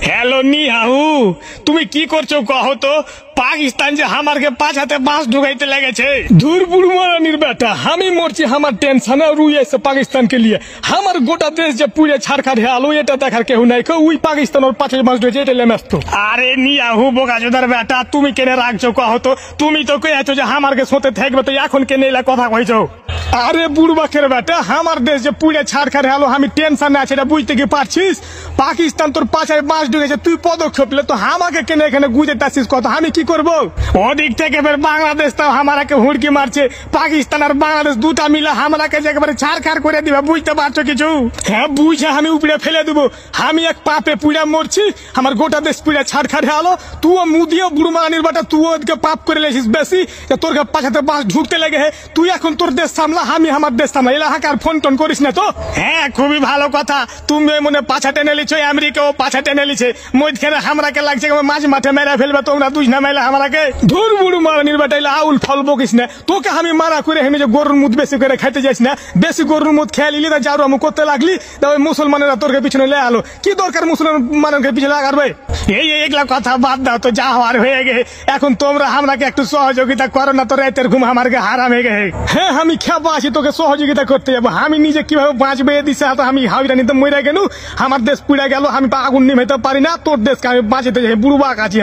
Hello নিহাউ, তুমি কি করছো কहो তো? পাকিস্তান যে আমারকে পাছাতে বাঁশ ঢুকাইতে লেগেছে। ধুর বুড় মারানির বেটা, আমি মরছি আমার টেনশনে রুই আছে পাকিস্তান के लिए। আমার গোটা দেশ যে পুড়ে ছারখার হয়ে আলো এটা দেখার কেউ নাই। ওই পাকিস্তান ওর পাছে বাঁশ ঢুকেছে এটা লেমাস্ত। আরে নিহাউ বোকাচোদার বেটা, তুমি কেনে রাখছো কहो তো? তুমি তো কইছো যে আমারকে সোতে থাকবে, তো এখন কেনে এলা কথা কইছো? আরে বুড়বাকের বেটা, আমার দেশ যে পুড়ে ছারখার হয়ে আলো আমি টেনশনে আছে এটা বুঝতে কি পারছিস? পাকিস্তান তোর পাছে বাঁশ ঢুকেছে, তুই পদক্ষেপ লে তো আমাকে কেনে এখানে গুজে তাছিস কথা, আমি কি করবো? ওদিক থেকে ফের বাংলাদেশ তো আমারাকে হুড়কি মারছে। পাকিস্তান আর বাংলাদেশ দুটা মিলে আমারাকে যে একেবারে ছারখার করে দিবে, বুঝতে পারছো কিছু? হ্যাঁ বুঝে আমি উপরে ফেলে দেবো। আমি এক পাপে পুড়া মরছি, আমার গোটা দেশ পুড়ে ছাড়খাড় হয়ে আলো, তুইও মুদিও বুড়ো মারানির বাটা, তুইও ওদিকে পাপ করে লেছিস বেশি, তোর পাছাতে বাঁশ ঢুকতে লেগে। তুই এখন তোর দেশ সামলা, আমি আমার দেশ সামলা, এলাকার ফোন টোন করিস না তো। হ্যাঁ খুবই ভালো কথা, তুমি মনে পাছা টেনে লিছো, আমেরিকাও পাছা টেনে লিছে, মধ্যখানে আমারাকে লাগছে মাঝ মাঠে মেরে ফেলবে, তোমরা দুই না মেলে আমারাকে। ধুর বুড়ো মারানির বাটা, আউল ফল বকিস না। তোকে আমি মারা করে হেনে যে গরুর মুদ বেশি করে খাইতে যাইস না, বেশি গরুর মুদ খেয়ে নিলি না যাও আমি করতে লাগলি, তা ওই মুসলমানেরা তোরকে পিছনে লে আলো। কি দরকার মুসলমানকে পিছনে লাগাবে? এই এগুলা কথা বাদ দাও তো, যা হওয়ার হয়ে গে। এখন তোমরা আমাকে একটু সহযোগিতা করো না তো, রাতের ঘুম আমারকে হারাম হয়ে গে। হ্যাঁ আমি খেপা আছি, তোকে সহযোগিতা করতে যাবো। আমি নিজে কিভাবে বাঁচবে দিছে, আমি হাওড়া নিতে মরে গেল, আমার দেশ পুড়ে গেল, আমি তো আগুন নিভাইতে পারি না, তোর দেশকে আমি বাঁচাতে যাই, বুড়ো বাক আছি।